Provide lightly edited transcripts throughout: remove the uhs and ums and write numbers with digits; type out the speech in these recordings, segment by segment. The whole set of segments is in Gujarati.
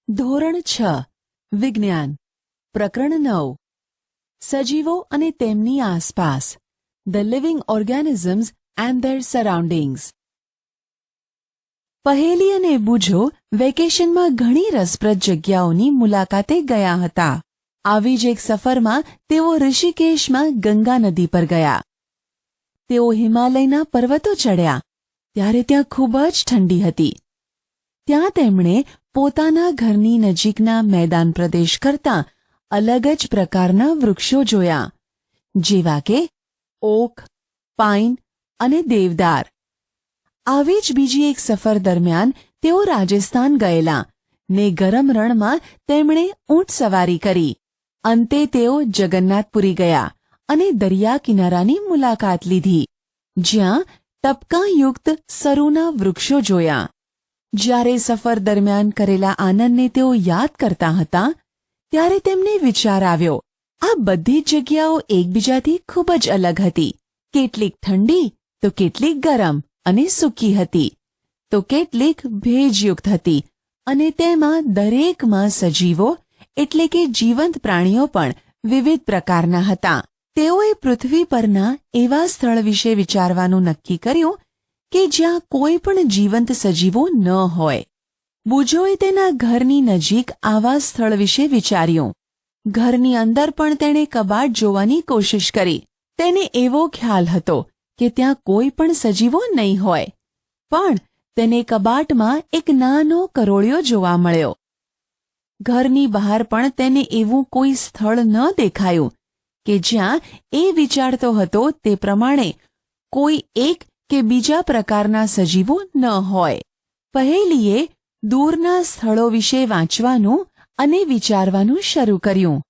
ધોરણ 6 વિજ્ઞાન પ્રકરણ 9 સજીવો અને તેમની આસપાસ the living organisms and there surroundings. પહેલી અને બૂજો વેકેશનમાં ઘણી રસપ્રદ જગ્યાઓની મુલાકાતે ગયા હતા. આવી જ એક સફરમાં તેઓ ઋષિકેશમાં ગંગા નદી પર ગયા. તેઓ હિમાલયના પર્વતો ચડ્યા ત્યારે ત્યાં ખૂબ જ ઠંડી હતી. ત્યાં તેમણે પોતાના ઘરની નજીકના મેદાન પ્રદેશ કરતાં અલગ જ પ્રકારના વૃક્ષો જોયા, જેવા કે ઓક, પાઇન અને દેવદાર. આવી જ બીજી એક સફર દરમિયાન તેઓ રાજસ્થાન ગયેલા ને ગરમ રણમાં તેમણે ઊંટ સવારી કરી. અંતે તેઓ જગન્નાથપુરી ગયા અને દરિયા કિનારાની મુલાકાત લીધી, જ્યાં ટપકાંયુક્ત સરુના વૃક્ષો જોયા. જ્યારે સફર દરમિયાન કરેલા આનંદને તેઓ યાદ કરતા હતા, ત્યારે તેમને વિચાર આવ્યો, આ બધી જ જગ્યાઓ એકબીજાથી ખૂબ જ અલગ હતી. કેટલીક ઠંડી તો કેટલીક ગરમ અને સૂકી હતી, તો કેટલીક ભેજયુક્ત હતી, અને તેમાં દરેકમાં સજીવો એટલે કે જીવંત પ્રાણીઓ પણ વિવિધ પ્રકારના હતા. તેઓએ પૃથ્વી પરના એવા સ્થળ વિશે વિચારવાનું નક્કી કર્યું કે જ્યાં કોઈ પણ જીવંત સજીવો ન હોય. બૂજોએ તેના ઘરની નજીક આવા સ્થળ વિશે વિચાર્યું. ઘરની અંદર પણ તેણે કબાટ જોવાની કોશિશ કરી. તેને એવો ખ્યાલ હતો કે ત્યાં કોઈ પણ સજીવો નહીં હોય, પણ તેને કબાટમાં એક નાનો કરોળિયો જોવા મળ્યો. ઘરની બહાર પણ તેને એવું કોઈ સ્થળ ન દેખાયું કે જ્યાં એ વિચારતો હતો તે પ્રમાણે કોઈ એક કે બીજા પ્રકારના સજીવો ન હોય. પહેલીએ દૂરના સ્થળો વિશે વાંચવાનું અને વિચારવાનું શરૂ કર્યું.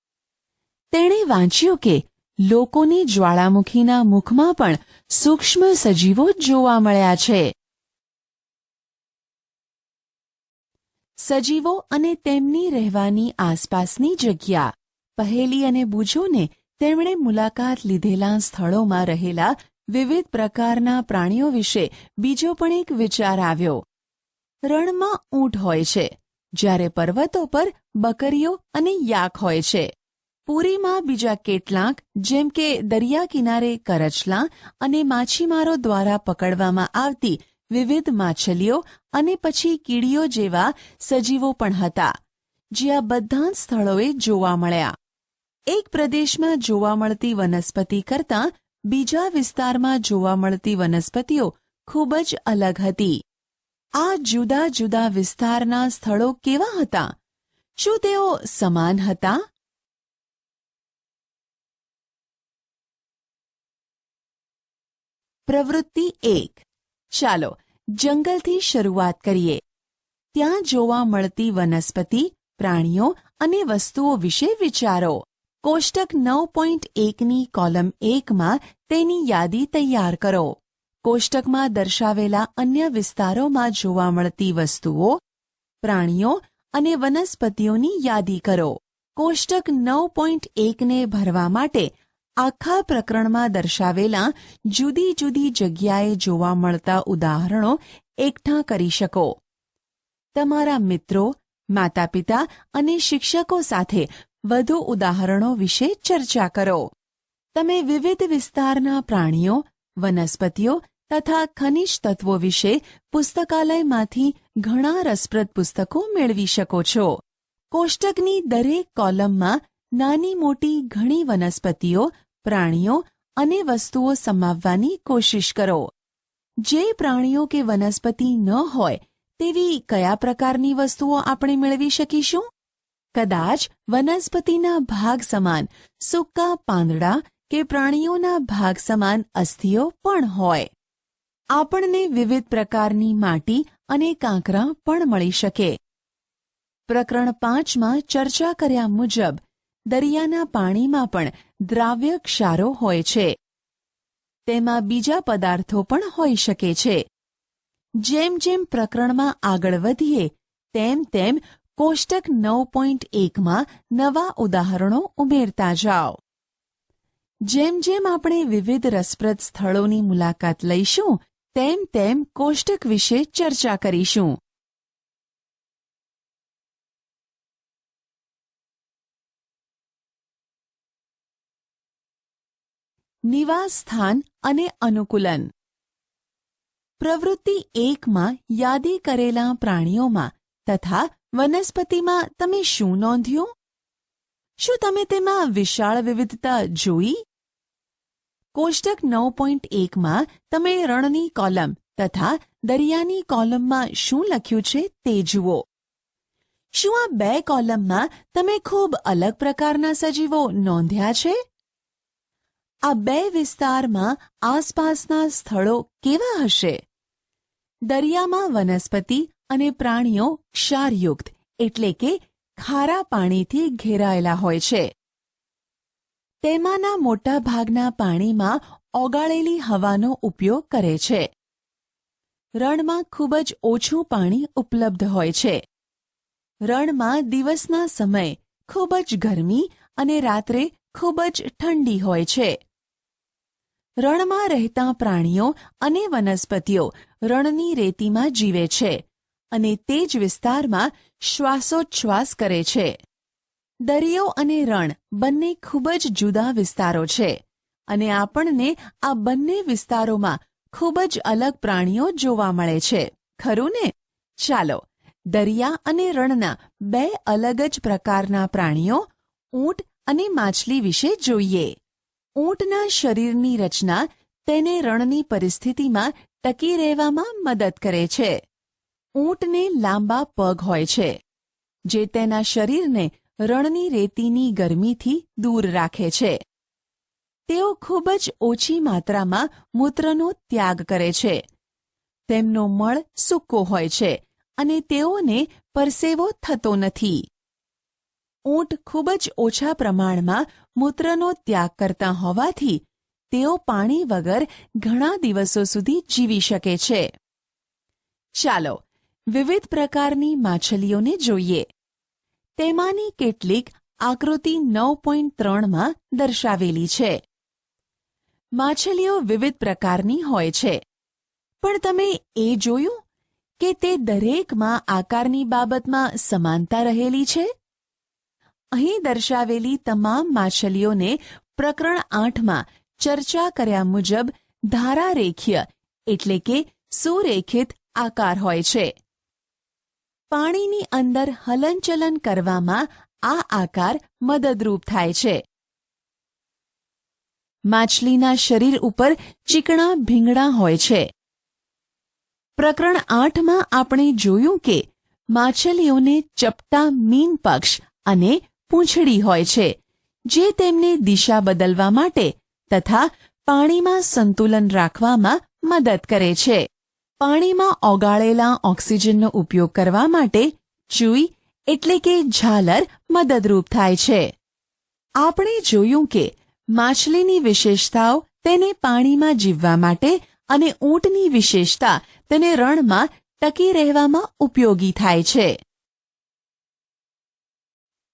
તેણે વાંચ્યું કે લોકોની જ્વાળામુખીના મુખમાં પણ સૂક્ષ્મ સજીવો જોવા મળ્યા છે. સજીવો અને તેમની રહેવાની આસપાસની જગ્યા. પહેલી અને બૂજોને તેમણે મુલાકાત લીધેલા સ્થળોમાં રહેલા વિવિધ પ્રકારના પ્રાણીઓ વિશે બીજો પણ એક વિચાર આવ્યો. રણમાં ઊંટ હોય છે, જ્યારે પર્વતો પર બકરીઓ અને યાક હોય છે. પુરીમાં બીજા કેટલાક, જેમ કે દરિયા કિનારે કરચલા અને માછીમારો દ્વારા પકડવામાં આવતી વિવિધ માછલીઓ અને પછી કીડીઓ જેવા સજીવો પણ હતા, જે આ બધા સ્થળોએ જોવા મળ્યા. એક પ્રદેશમાં જોવા મળતી વનસ્પતિ કરતાં બીજા વિસ્તારમાં જોવા મળતી વનસ્પતિઓ ખૂબ જ અલગ હતી. આ જુદા જુદા વિસ્તારના સ્થળો કેવા હતા? શું તેઓ સમાન હતા? પ્રવૃત્તિ 1. ચાલો જંગલથી શરૂઆત કરીએ. ત્યાં જોવા મળતી વનસ્પતિ, પ્રાણીઓ અને વસ્તુઓ વિશે વિચારો. કોષ્ટક 9.1ની કોલમ 1માં તેની યાદી તૈયાર કરો. કોષ્ટકમાં દર્શાવેલા અન્ય વિસ્તારોમાં જોવા મળતી વસ્તુઓ, પ્રાણીઓ અને વનસ્પતિઓની યાદી કરો. કોષ્ટક 9.1ને ભરવા માટે આખા પ્રકરણમાં દર્શાવેલા જુદી જુદી જગ્યાએ જોવા મળતા ઉદાહરણો એકઠાં કરી શકો. તમારા મિત્રો, માતાપિતા અને શિક્ષકો સાથે વધુ ઉદાહરણો વિશે ચર્ચા કરો. તમે વિવિધ વિસ્તારના પ્રાણીઓ, વનસ્પતિઓ તથા ખનિજ તત્વો વિશે પુસ્તકાલયમાંથી ઘણા રસપ્રદ પુસ્તકો મેળવી શકો છો. કોષ્ટકની દરેક કોલમમાં નાની મોટી ઘણી વનસ્પતિઓ, પ્રાણીઓ અને વસ્તુઓ સમાવવાની કોશિશ કરો. જે પ્રાણીઓ કે વનસ્પતિ ન હોય તેવી કયા પ્રકારની વસ્તુઓ આપણે મેળવી શકીશું? કદાચ વનસ્પતિના ભાગ સમાન સૂકા પાંદડા કે પ્રાણીઓના ભાગ સમાન અસ્થિઓ પણ હોય. આપણને વિવિધ પ્રકારની માટી અને કાંકરા પણ મળી શકે. પ્રકરણ 5માં ચર્ચા કર્યા મુજબ દરિયાના પાણીમાં પણ દ્રાવ્ય ક્ષારો હોય છે. તેમાં બીજા પદાર્થો પણ હોઈ શકે છે. જેમ જેમ પ્રકરણમાં આગળ વધીએ તેમ તેમ કોષ્ટક 9.1માં નવા ઉદાહરણો ઉમેરતા જાઓ. જેમ જેમ આપણે વિવિધ રસપ્રદ સ્થળોની મુલાકાત લઈશું, તેમ તેમ કોષ્ટક વિશે ચર્ચા કરીશું. નિવાસ સ્થાન અને અનુકૂલન. પ્રવૃત્તિ 1માં યાદી કરેલા પ્રાણીઓમાં તથા વનસ્પતિમાં તમે શું નોંધ્યું? શું તમે તેમાં વિશાળ વિવિધતા જોઈ? કોષ્ટક 9.1માં તમે રણની કોલમ તથા દરિયાની કોલમમાં શું લખ્યું છે તે જુઓ. શું આ બે કોલમમાં તમે ખૂબ અલગ પ્રકારના સજીવો નોંધ્યા છે? આ બે વિસ્તારમાં આસપાસના સ્થળો કેવા હશે? દરિયામાં વનસ્પતિ અને પ્રાણીઓ ક્ષારયુક્ત એટલે કે ખારા પાણીથી ઘેરાયેલા હોય છે. તેમાંના મોટા ભાગના પાણીમાં ઓગાળેલી હવાનો ઉપયોગ કરે છે. રણમાં ખૂબ જ ઓછું પાણી ઉપલબ્ધ હોય છે. રણમાં દિવસના સમયે ખૂબ જ ગરમી અને રાત્રે ખૂબ જ ઠંડી હોય છે. રણમાં રહેતા પ્રાણીઓ અને વનસ્પતિઓ રણની રેતીમાં જીવે છે અને તે જ વિસ્તારમાં શ્વાસોચ્છ્વાસ કરે છે. દરિયો અને રણ બંને ખૂબ જ જુદા વિસ્તારો છે અને આપણને આ બંને વિસ્તારોમાં ખૂબ જ અલગ પ્રાણીઓ જોવા મળે છે, ખરું ને? ચાલો દરિયા અને રણના બે અલગ જ પ્રકારના પ્રાણીઓ ઊંટ અને માછલી વિશે જોઈએ. ઊંટના શરીરની રચના તેને રણની પરિસ્થિતિમાં ટકી રહેવામાં મદદ કરે છે. ઊંટને લાંબા પગ હોય છે જે તેના શરીરને રણની રેતીની ગરમીથી દૂર રાખે છે. તેઓ ખૂબ જ ઓછી માત્રામાં મૂત્રનો ત્યાગ કરે છે. તેમનો મળ સૂકો હોય છે અને તેઓને પરસેવો થતો નથી. ઊંટ ખૂબ જ ઓછા પ્રમાણમાં મૂત્રનો ત્યાગ કરતા હોવાથી તેઓ પાણી વગર ઘણા દિવસો સુધી જીવી શકે છે. ચાલો વિવિધ પ્રકારની માછલીઓને જોઈએ. તેમાંની કેટલીક આકૃતિ 9.3માં દર્શાવેલી છે. માછલીઓ વિવિધ પ્રકારની હોય છે, પણ તમે એ જોયું કે તે દરેકમાં આકારની બાબતમાં સમાનતા રહેલી છે? અહીં દર્શાવેલી તમામ માછલીઓને પ્રકરણ 8માં ચર્ચા કર્યા મુજબ ધારારેખીય એટલે કે સુરેખિત આકાર હોય છે. પાણીની અંદર હલનચલન કરવામાં આ આકાર મદદરૂપ થાય છે. માછલીના શરીર ઉપર ચીકણા ભીંગડા હોય છે. પ્રકરણ 8માં આપણે જોયું કે માછલીઓને ચપટા મીન પક્ષ અને પૂંછડી હોય છે જે તેમને દિશા બદલવા માટે તથા પાણીમાં સંતુલન રાખવામાં મદદ કરે છે. પાણીમાં ઓગાળેલા ઓક્સિજનનો ઉપયોગ કરવા માટે ચૂઈ એટલે કે ઝાલર મદદરૂપ થાય છે. આપણે જોયું કે માછલીની વિશેષતાઓ તેને પાણીમાં જીવવા માટે અને ઊંટની વિશેષતા તેને રણમાં ટકી રહેવામાં ઉપયોગી થાય છે.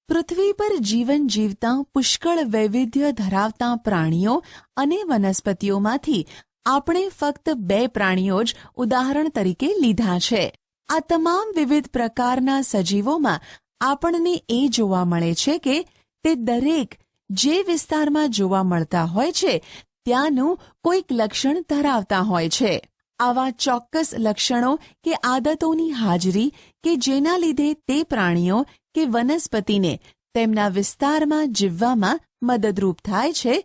પૃથ્વી પર જીવન જીવતા પુષ્કળ વૈવિધ્ય ધરાવતા પ્રાણીઓ અને વનસ્પતિઓમાંથી આપણે ફક્ત 2 પ્રાણીઓ જ ઉદાહરણ તરીકે લીધા છે. આ તમામ વિવિધ પ્રકારના સજીવોમાં આપણને એ જોવા મળે છે કે તે દરેક જે વિસ્તારમાં જોવા મળતા હોય છે ત્યાંનું કોઈક લક્ષણ ધરાવતા હોય છે. આવા ચોક્કસ લક્ષણો કે આદતોની હાજરી કે જેના લીધે તે પ્રાણીઓ કે વનસ્પતિને તેમના વિસ્તારમાં જીવવામાં મદદરૂપ થાય છે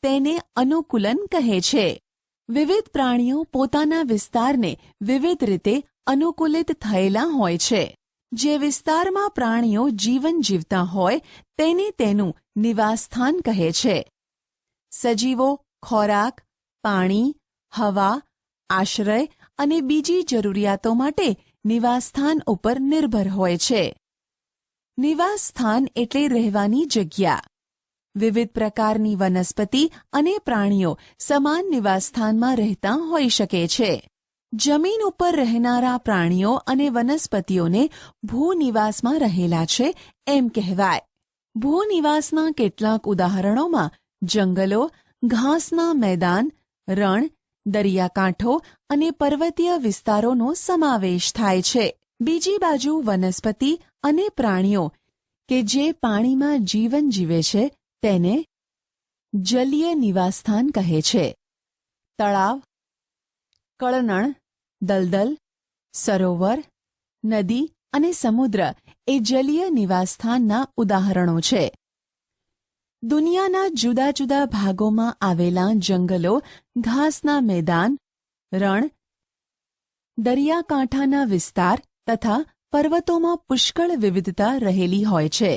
તેને અનુકૂલન કહે છે. વિવિધ પ્રાણીઓ પોતાના વિસ્તારને વિવિધ રીતે અનુકૂલિત થયેલા હોય છે. જે વિસ્તારમાં પ્રાણીઓ જીવન જીવતા હોય તેને તેનું નિવાસસ્થાન કહે છે. સજીવો ખોરાક, પાણી, હવા, આશ્રય અને બીજી જરૂરિયાતો માટે નિવાસસ્થાન ઉપર નિર્ભર હોય છે. નિવાસસ્થાન એટલે રહેવાની જગ્યા. વિવિધ પ્રકારની વનસ્પતિ અને પ્રાણીઓ સમાન નિવાસસ્થાનમાં રહેતા હોઈ શકે છે. જમીન ઉપર રહેનારા પ્રાણીઓ અને વનસ્પતિઓને ભૂનિવાસમાં રહેલા છે એમ કહેવાય. ભૂનિવાસના કેટલાક ઉદાહરણોમાં જંગલો, ઘાસના મેદાન, રણ, દરિયાકાંઠો અને પર્વતીય વિસ્તારોનો સમાવેશ થાય છે. બીજી બાજુ વનસ્પતિ અને પ્રાણીઓ કે જે પાણીમાં જીવન જીવે છે તેને જલીય નિવાસસ્થાન કહે છે. તળાવ, કળનળ, દલદલ, સરોવર, નદી અને સમુદ્ર એ જલીય નિવાસસ્થાનના ઉદાહરણો છે. દુનિયાના જુદા જુદા ભાગોમાં આવેલા જંગલો, ઘાસના મેદાન, રણ, દરિયાકાંઠાના વિસ્તાર તથા પર્વતોમાં પુષ્કળ વિવિધતા રહેલી હોય છે.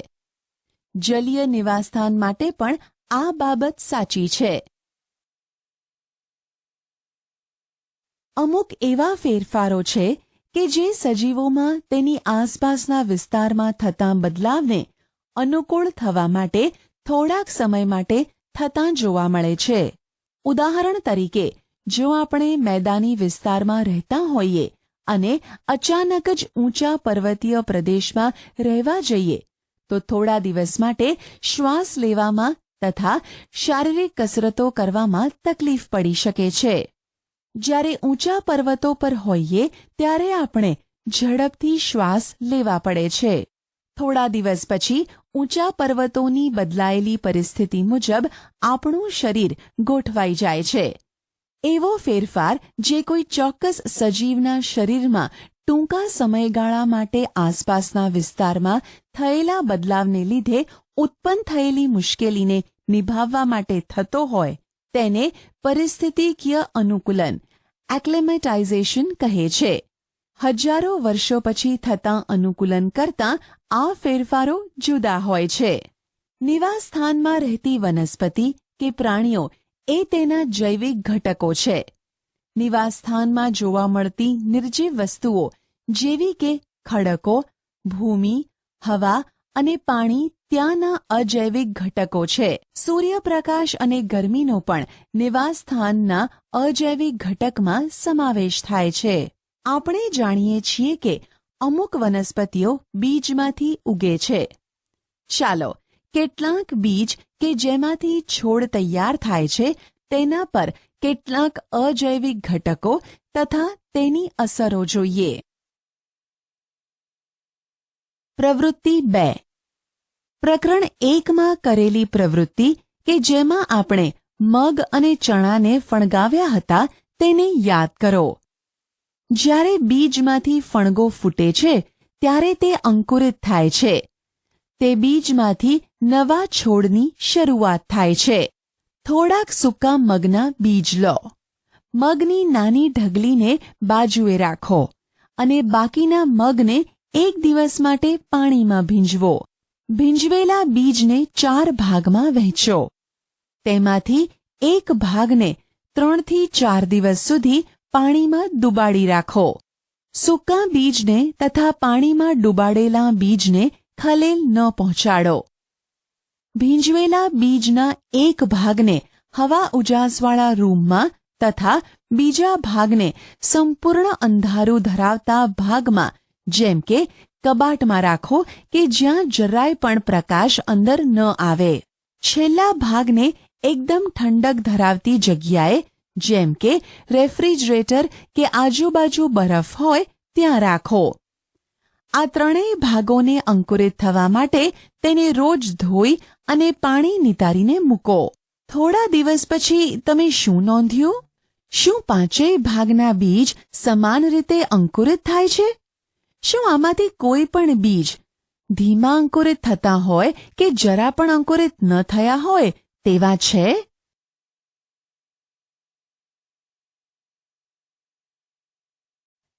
જલીય નિવાસસ્થાન માટે પણ આ બાબત સાચી છે. અમુક એવા ફેરફારો છે કે જે સજીવોમાં તેની આસપાસના વિસ્તારમાં થતા બદલાવને અનુકૂળ થવા માટે થોડાક સમય માટે થતાં જોવા મળે છે. ઉદાહરણ તરીકે, જો આપણે મેદાની વિસ્તારમાં રહેતા હોઈએ અને અચાનક જ ઊંચા પર્વતીય પ્રદેશમાં રહેવા જઈએ તો થોડા દિવસ માટે શ્વાસ લેવામાં તથા શારીરિક કસરતો કરવામાં તકલીફ પડી શકે છે. જ્યારે ઊંચા પર્વતો પર હોઈએ ત્યારે આપણે ઝડપથી શ્વાસ લેવા પડે છે. થોડા દિવસ પછી ઊંચા પર્વતોની બદલાયેલી પરિસ્થિતિ મુજબ આપણું શરીર ગોઠવાઈ જાય છે. એવો ફેરફાર જે કોઈ ચોક્કસ સજીવના શરીરમાં ટૂંકા સમયગાળા માટે આસપાસના વિસ્તારમાં થયેલા બદલાવને લીધે ઉત્પન્ન થયેલી મુશ્કેલીને નિભાવવા માટે થતો હોય તેને પરિસ્થિતિકીય અનુકૂલન એક્લેમેટાઇઝેશન કહે છે. હજારો વર્ષો પછી થતાં અનુકૂલન કરતાં આ ફેરફારો જુદા હોય છે. નિવાસસ્થાનમાં રહેતી વનસ્પતિ કે પ્રાણીઓ એ તેના જૈવિક ઘટકો છે. નિવાસસ્થાનમાં જોવા મળતી નિર્જીવ વસ્તુઓ જેવી કે ખડકો, ભૂમિ, હવા અને પાણી ત્યાંના અજૈવિક ઘટકો છે. સૂર્યપ્રકાશ અને ગરમીનો પણ નિવાસસ્થાનના અજૈવિક ઘટકમાં સમાવેશ થાય છે. આપણે જાણીએ છીએ કે અમુક વનસ્પતિઓ બીજમાંથી ઉગે છે. ચાલો કેટલાક બીજ કે જેમાંથી છોડ તૈયાર થાય છે તેના પર કેટલાક અજૈવિક ઘટકો તથા તેની અસરો જોઈએ. પ્રવૃત્તિ 2. પ્રકરણ 1માં કરેલી પ્રવૃત્તિ કે જેમાં આપણે મગ અને ચણાને ફણગાવ્યા હતા તેને યાદ કરો. જ્યારે બીજમાંથી ફણગો ફૂટે છે ત્યારે તે અંકુરિત થાય છે. તે બીજમાંથી નવા છોડની શરૂઆત થાય છે. થોડાક સૂકા મગના બીજ લો. મગની નાની ઢગલીને બાજુએ રાખો અને બાકીના મગને એક દિવસ માટે પાણીમાં ભીંજવો. ભીંજવેલા બીજને 4 ભાગમાં વહેંચો. તેમાંથી એક ભાગને 3 થી 4 દિવસ સુધી પાણીમાં ડુબાડી રાખો. સૂકા બીજને તથા પાણીમાં ડુબાડેલા બીજને ખલેલ ન પહોંચાડો. ભીંજવેલા બીજના એક ભાગને હવા ઉજાસવાળા રૂમમાં તથા બીજા ભાગને સંપૂર્ણ અંધારું ધરાવતા ભાગમાં જેમ કે કબાટમાં રાખો કે જ્યાં જરાય પણ પ્રકાશ અંદર ન આવે. છેલ્લા ભાગને એકદમ ઠંડક ધરાવતી જગ્યાએ જેમ કે રેફ્રિજરેટર કે આજુબાજુ બરફ હોય ત્યાં રાખો. આ ત્રણેય ભાગોને અંકુરિત થવા માટે તેને રોજ ધોઈ અને પાણી નિતારીને મૂકો. થોડા દિવસ પછી તમે શું નોંધ્યું? શું 5 ભાગના બીજ સમાન રીતે અંકુરિત થાય છે? શું આમાંથી કોઈ પણ બીજ ધીમા અંકુરિત થતા હોય કે જરા પણ અંકુરિત ન થયા હોય તેવા છે?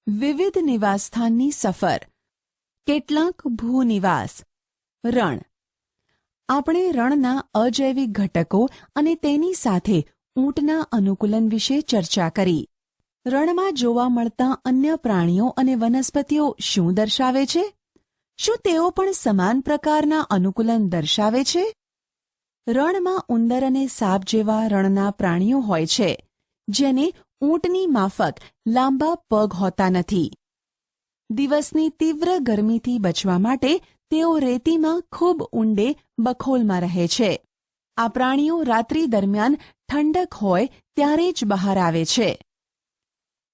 વિવિધ નિવાસસ્થાનની સફર. કેટલાક ભૂનિવાસ. રણ. આપણે રણના અજૈવિક ઘટકો અને તેની સાથે ઊંટના અનુકૂલન વિશે ચર્ચા કરી. રણમાં જોવા મળતા અન્ય પ્રાણીઓ અને વનસ્પતિઓ શું દર્શાવે છે? શું તેઓ પણ સમાન પ્રકારના અનુકૂલન દર્શાવે છે? રણમાં ઉંદર અને સાપ જેવા રણના પ્રાણીઓ હોય છે જેને ઊંટની માફક લાંબા પગ હોતા નથી. દિવસની તીવ્ર ગરમીથી બચવા માટે તેઓ રેતીમાં ખૂબ ઊંડે બખોલમાં રહે છે. આ પ્રાણીઓ રાત્રિ દરમિયાન ઠંડક હોય ત્યારે જ બહાર આવે છે.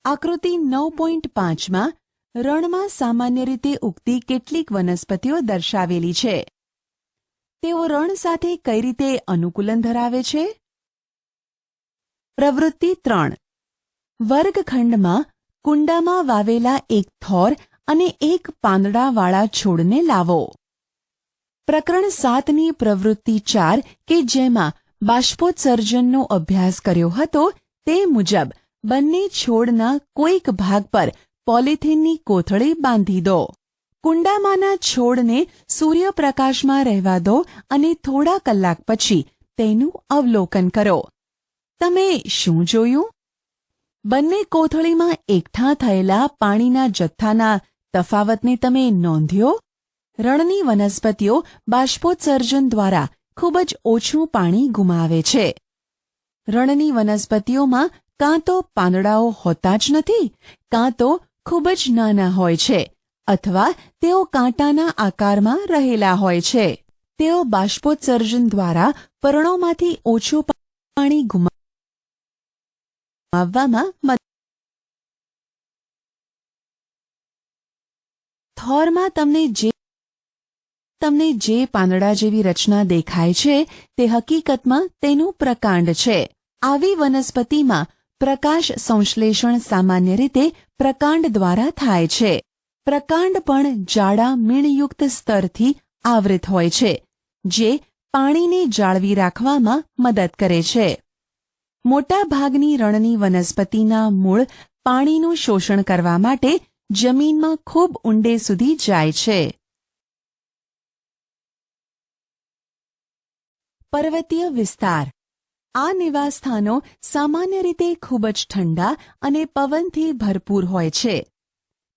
આકૃતિ 9.5માં રણમાં સામાન્ય રીતે ઉગતી કેટલીક વનસ્પતિઓ દર્શાવેલી છે. તેઓ રણ સાથે કઈ રીતે અનુકૂલન ધરાવે છે? પ્રવૃત્તિ 3. વર્ગખંડમાં કુંડામાં વાવેલા એક થોર અને એક પાંદડાવાળા છોડને લાવો. પ્રકરણ 7ની પ્રવૃત્તિ 4 કે જેમાં બાષ્પોત્સર્જનનો અભ્યાસ કર્યો હતો તે મુજબ બંને છોડના કોઈક ભાગ પર પોલિથીનની કોથળી બાંધી દો. કુંડામાંના છોડને સૂર્યપ્રકાશમાં રહેવા દો અને થોડા કલાક પછી તેનું અવલોકન કરો. તમે શું જોયું? બંને કોથળીમાં એકઠા થયેલા પાણીના જથ્થાના તફાવતને તમે નોંધ્યો? રણની વનસ્પતિઓ બાષ્પોત્સર્જન દ્વારા ખૂબ જ ઓછું પાણી ગુમાવે છે. રણની વનસ્પતિઓમાં કાં તો પાંદડાઓ હોતા જ નથી, કાં તો ખૂબ જ નાના હોય છે, અથવા તેઓ કાંટાના આકારમાં રહેલા હોય છે. તેઓ બાષ્પોત્સર્જન દ્વારા પર્ણોમાંથી ઓછું પાણી ગુમાવવામાં મદદ. થોરમાં તમને જે પાંદડા જેવી રચના દેખાય છે તે હકીકતમાં તેનું પ્રકાંડ છે. આવી વનસ્પતિમાં પ્રકાશ સંશ્લેષણ સામાન્ય રીતે પ્રકાંડ દ્વારા થાય છે. પ્રકાંડ પણ જાડા મીણયુક્ત સ્તરથી આવૃત હોય છે, જે પાણીને જાળવી રાખવામાં મદદ કરે છે. મોટા ભાગની રણની વનસ્પતિના મૂળ પાણીનું શોષણ કરવા માટે જમીનમાં ખૂબ ઊંડે સુધી જાય છે. પર્વતીય વિસ્તાર. આ નિવાસસ્થાનો સામાન્ય રીતે ખૂબ જ ઠંડા અને પવનથી ભરપૂર હોય છે.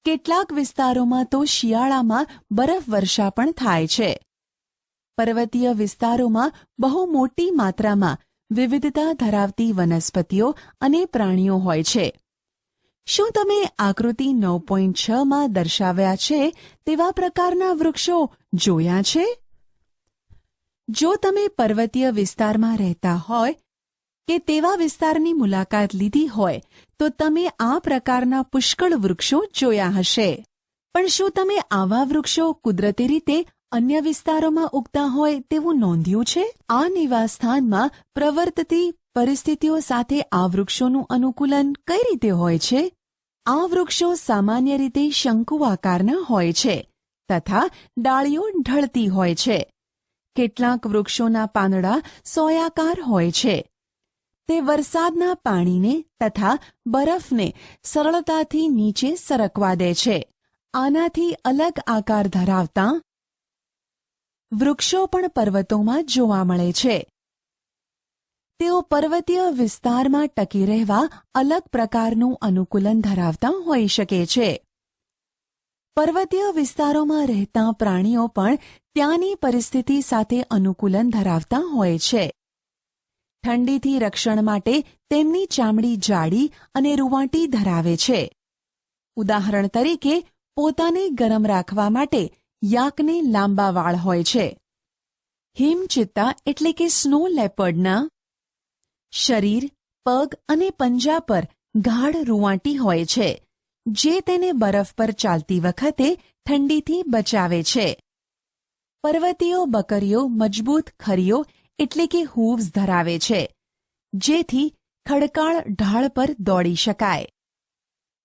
કેટલાક વિસ્તારોમાં તો શિયાળામાં બરફવર્ષા પણ થાય છે. પર્વતીય વિસ્તારોમાં બહુ મોટી માત્રામાં વિવિધતા ધરાવતી વનસ્પતિઓ અને પ્રાણીઓ હોય છે. શું તમે આકૃતિ 9.6માં દર્શાવ્યા છે તેવા પ્રકારના વૃક્ષો જોયા છે? જો તમે પર્વતીય વિસ્તારમાં રહેતા હોય કે તેવા વિસ્તારની મુલાકાત લીધી હોય તો તમે આ પ્રકારના પુષ્કળ વૃક્ષો જોયા હશે. પણ શું તમે આવા વૃક્ષો કુદરતી રીતે અન્ય વિસ્તારોમાં ઉગતા હોય તેવું નોંધ્યું છે? આ નિવાસસ્થાનમાં પ્રવર્તતી પરિસ્થિતિઓ સાથે આ વૃક્ષોનું અનુકૂલન કઈ રીતે હોય છે? આ વૃક્ષો સામાન્ય રીતે શંકુ આકારના હોય છે તથા ડાળીઓ ઢળતી હોય છે. કેટલાક વૃક્ષોના પાંદડા સોયાકાર હોય છે. તે વરસાદના પાણીને તથા બરફને સરળતાથી નીચે સરકવા દે છે. આનાથી અલગ આકાર ધરાવતા વૃક્ષો પણ પર્વતોમાં જોવા મળે છે. તેઓ પર્વતીય વિસ્તારમાં ટકી રહેવા અલગ પ્રકારનું અનુકૂલન ધરાવતા હોઈ શકે છે. પર્વતીય વિસ્તારોમાં રહેતા પ્રાણીઓ પણ ત્યાંની પરિસ્થિતિ સાથે અનુકૂલન ધરાવતા હોય છે. ઠંડીથી રક્ષણ માટે તેમની ચામડી જાડી અને રૂંવાટી ધરાવે છે. ઉદાહરણ તરીકે પોતાને ગરમ રાખવા માટે યાકને લાંબા વાળ હોય છે. હિમચિત્તા એટલે કે સ્નો લેપર્ડના શરીર, પગ અને પંજા પર ગાઢ રૂંવાટી હોય છે, જે તેને બરફ પર ચાલતી વખતે ઠંડીથી બચાવે છે. પર્વતીય બકરીઓ મજબૂત ખરીઓ એટલે કે હૂવ્સ ધરાવે છે, જેથી ખડકાળ ઢાળ પર દોડી શકાય.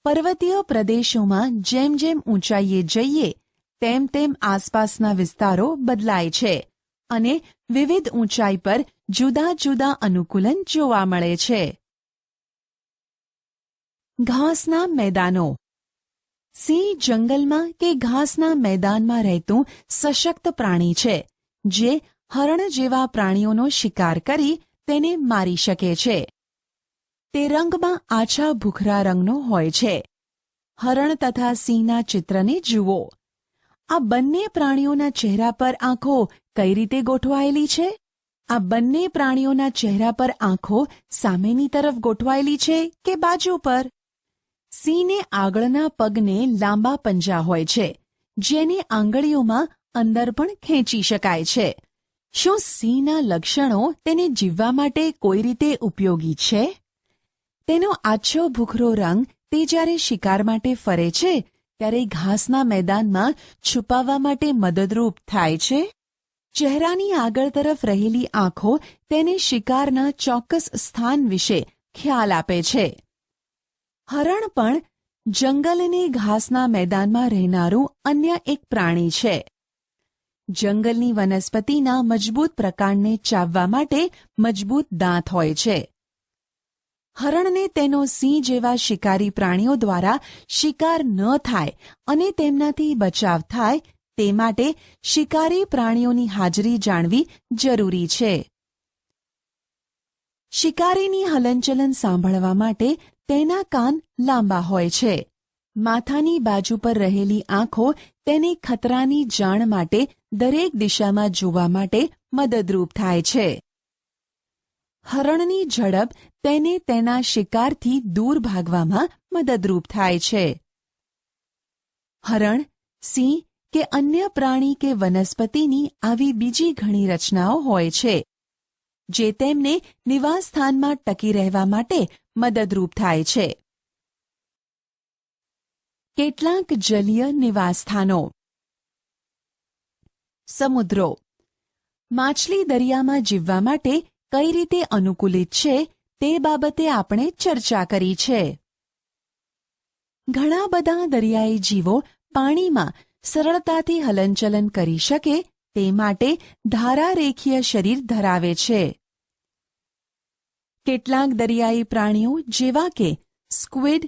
પર્વતીય પ્રદેશોમાં જેમ જેમ ઊંચાઈએ જઈએ તેમ તેમ આસપાસના વિસ્તારો બદલાય છે અને વિવિધ ઊંચાઈ પર જુદા જુદા અનુકૂલન જોવા મળે છે. ઘાસના મેદાનો. સિંહ જંગલમાં કે ઘાસના મેદાનમાં રહેતું સશક્ત પ્રાણી છે, જે હરણ જેવા પ્રાણીઓનો શિકાર કરી તેને મારી શકે છે. તે રંગમાં આછા ભૂખરા રંગનો હોય છે. હરણ તથા સિંહના ચિત્રને જુઓ. આ બંને પ્રાણીઓના ચહેરા પર આંખો કઈ રીતે ગોઠવાયેલી છે? આ બંને પ્રાણીઓના ચહેરા પર આંખો સામેની તરફ ગોઠવાયેલી છે કે બાજુ પર? સિંહને આગળના પગને લાંબા પંજા હોય છે, જેની આંગળીઓમાં અંદર પણ ખેંચી શકાય છે. શું સિંહના લક્ષણો તેને જીવવા માટે કોઈ રીતે ઉપયોગી છે? તેનો આછો ભૂખરો રંગ તે જ્યારે શિકાર માટે ફરે છે ત્યારે ઘાસના મેદાનમાં છુપાવવા માટે મદદરૂપ થાય છે. ચહેરાની આગળ તરફ રહેલી આંખો તેને શિકારના ચોક્કસ સ્થાન વિશે ખ્યાલ આપે છે. હરણ પણ જંગલ અને ઘાસના મેદાનમાં રહેનારું અન્ય એક પ્રાણી છે. જંગલની વનસ્પતિના મજબૂત પ્રકાંડને ચાવવા માટે મજબૂત દાંત હોય છે. હરણને તેનો સિંહ જેવા શિકારી પ્રાણીઓ દ્વારા શિકાર ન થાય અને તેમનાથી બચાવ થાય તે માટે શિકારી પ્રાણીઓની હાજરી જાણવી જરૂરી છે. શિકારીની હલનચલન સાંભળવા માટે તેના કાન લાંબા હોય છે. માથાની બાજુ પર રહેલી આંખો તેને ખતરાની જાણ માટે દરેક દિશામાં જોવા માટે મદદરૂપ થાય છે. હરણની ઝડપ તેને તેના શિકારથી દૂર ભાગવામાં મદદરૂપ થાય છે. હરણ, સિંહ કે અન્ય પ્રાણી કે વનસ્પતિની આવી બીજી ઘણી રચનાઓ હોય છે જે તેમને નિવાસસ્થાનમાં ટકી રહેવા માટે મદદરૂપ થાય છે. કેટલાક જલીય નિવાસસ્થાનો. સમુદ્રો. માછલી દરિયામાં જીવવા માટે કઈ રીતે અનુકૂલિત છે તે બાબતે આપણે ચર્ચા કરી છે. ઘણા બધા દરિયાઈ જીવો પાણીમાં સરળતાથી હલનચલન કરી શકે તે માટે ધારારેખીય શરીર ધરાવે છે. કેટલાક દરિયાઈ પ્રાણીઓ જેવા કે સ્ક્વિડ,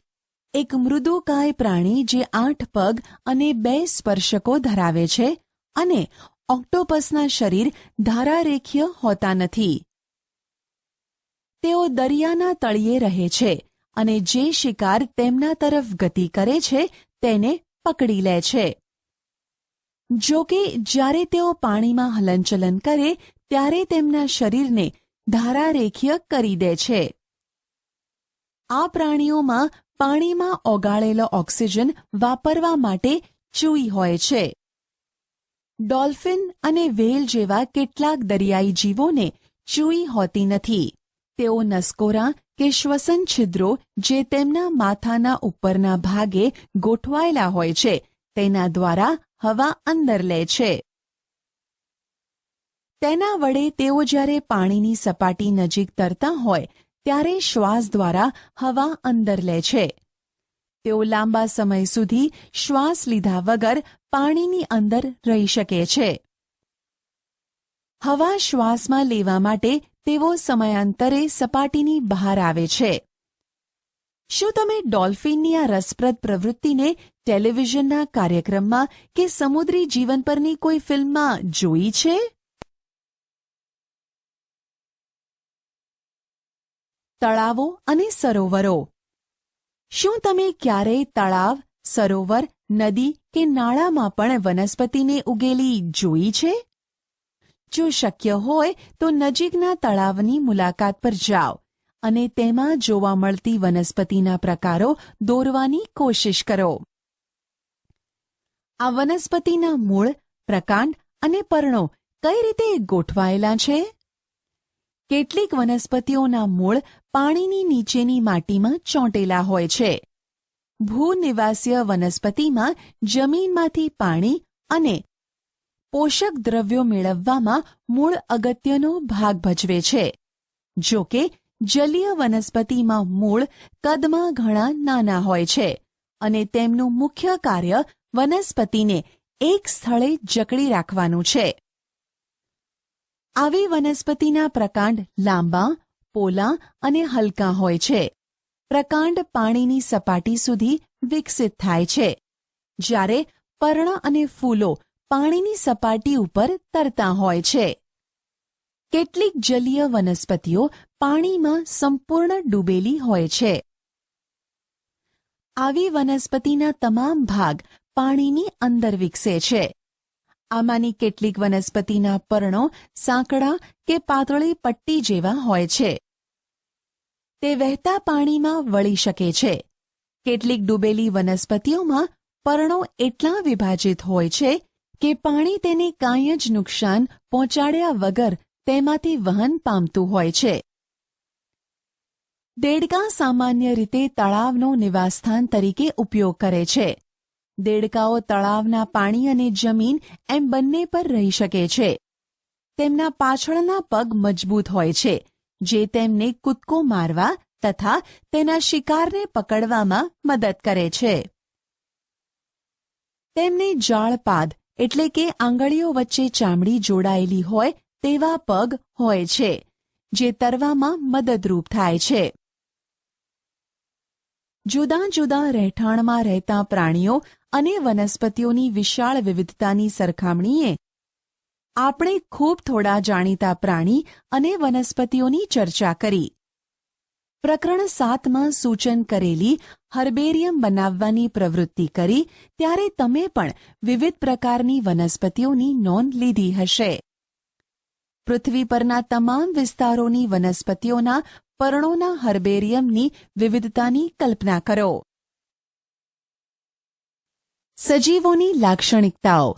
એક મૃદુકાય પ્રાણી જે 8 પગ અને 2 સ્પર્શકો ધરાવે છે, અને ઓક્ટોપસના શરીર ધારારેખીય હોતા નથી. તેઓ દરિયાના તળિયે રહે છે અને જે શિકાર તેમના તરફ ગતિ કરે છે તેને પકડી લે છે. જો કે જ્યારે તેઓ પાણીમાં હલનચલન કરે ત્યારે તેમના શરીરને ધારારેખીય કરી દે છે. આ પ્રાણીઓમાં પાણીમાં ઓગાળેલો ઓક્સિજન વાપરવા માટે ચૂઈ હોય છે. ડોલ્ફિન અને વ્હેલ જેવા કેટલાક દરિયાઈ જીવોને ચૂઈ હોતી નથી. તેઓ નસકોરાં કે શ્વસન છિદ્રો જે તેમના માથાના ઉપરના ભાગે ગોઠવાયેલા હોય છે તેના દ્વારા હવા અંદર લે છે. તેના વડે તેઓ જ્યારે પાણીની સપાટી નજીક તરતા હોય ત્યારે શ્વાસ દ્વારા હવા અંદર લે છે. તેઓ લાંબા સમય સુધી શ્વાસ લીધા વગર પાણીની અંદર રહી શકે છે. હવા શ્વાસમાં લેવા માટે તેઓ સમયાંતરે સપાટીની બહાર આવે છે. શું તમે ડોલ્ફિનની આ રસપ્રદ પ્રવૃત્તિને ટેલિવિઝનના કાર્યક્રમમાં કે સમુદ્રી જીવન પરની કોઈ ફિલ્મમાં જોઈ છે? તળાવો અને સરોવરો. શું તમે ક્યારેય તળાવ, સરોવર, નદી કે નાળામાં પણ વનસ્પતિને ઉગેલી જોઈ છે? જો શક્ય હોય તો નજીકના તળાવની મુલાકાત પર જાઓ અને તેમાં જોવા મળતી વનસ્પતિના પ્રકારો દોરવાની કોશિશ કરો. આ વનસ્પતિના મૂળ, પ્રકાંડ અને પર્ણો કઈ રીતે ગોઠવાયેલા છે? કેટલીક વનસ્પતિઓના મૂળ પાણીની નીચેની માટીમાં ચોંટેલા હોય છે. ભૂનિવાસીય વનસ્પતિમાં જમીનમાંથી પાણી અને પોષક દ્રવ્યો મેળવવામાં મૂળ અગત્યનો ભાગ ભજવે છે. જો કે જલીય વનસ્પતિમાં મૂળ કદમાં ઘણા નાના હોય છે અને તેમનું મુખ્ય કાર્ય વનસ્પતિને એક સ્થળે જકડી રાખવાનું છે. આવી વનસ્પતિના પ્રકાંડ લાંબા, પોલા અને હલકા હોય છે. પ્રકાંડ પાણીની સપાટી સુધી વિકસિત થાય છે, જ્યારે પર્ણ અને ફૂલો પાણીની સપાટી ઉપર તરતા હોય છે. કેટલીક જલીય વનસ્પતિઓ પાણીમાં સંપૂર્ણ ડૂબેલી હોય છે. આવી વનસ્પતિના તમામ ભાગ પાણીની અંદર વિકસે છે. આમાંની કેટલીક વનસ્પતિના પર્ણો સાંકડા કે પાતળી પટ્ટી જેવા હોય છે. તે વહેતા પાણીમાં વળી શકે છે. કેટલીક ડૂબેલી વનસ્પતિઓમાં પર્ણો એટલા વિભાજિત હોય છે કે પાણી તેને કાંઈ જ નુકસાન પહોંચાડ્યા વગર તેમાંથી વહન પામતું હોય છે. દેડકાં સામાન્ય રીતે તળાવનો નિવાસસ્થાન તરીકે ઉપયોગ કરે છે. દેડકાઓ તળાવના પાણી અને જમીન એમ બંને પર રહી શકે છે. તેમના પાછળના પગ મજબૂત હોય છે, જે તેમને કૂદકો મારવા તથા તેના શિકારને પકડવામાં મદદ કરે છે. તેમને જાળપાદ એટલે કે આંગળીઓ વચ્ચે ચામડી જોડાયેલી હોય તેવા પગ હોય છે, જે તરવામાં મદદરૂપ થાય છે. જુદા જુદા રહેઠાણમાં રહેતા પ્રાણીઓ અને વનસ્પતિઓની વિશાળ વિવિધતાની સરખામણીએ આપણે ખૂબ થોડા જાણીતા પ્રાણી અને વનસ્પતિઓની ચર્ચા કરી. પ્રકરણ 7માં સૂચન કરેલી હર્બેરિયમ બનાવવાની પ્રવૃત્તિ કરી ત્યારે તમે પણ વિવિધ પ્રકારની વનસ્પતિઓની નોંધ લીધી હશે. પૃથ્વી પરના તમામ વિસ્તારોની વનસ્પતિઓના પર્ણોના હર્બેરિયમની વિવિધતાની કલ્પના કરો. સજીવોની લાક્ષણિકતાઓ,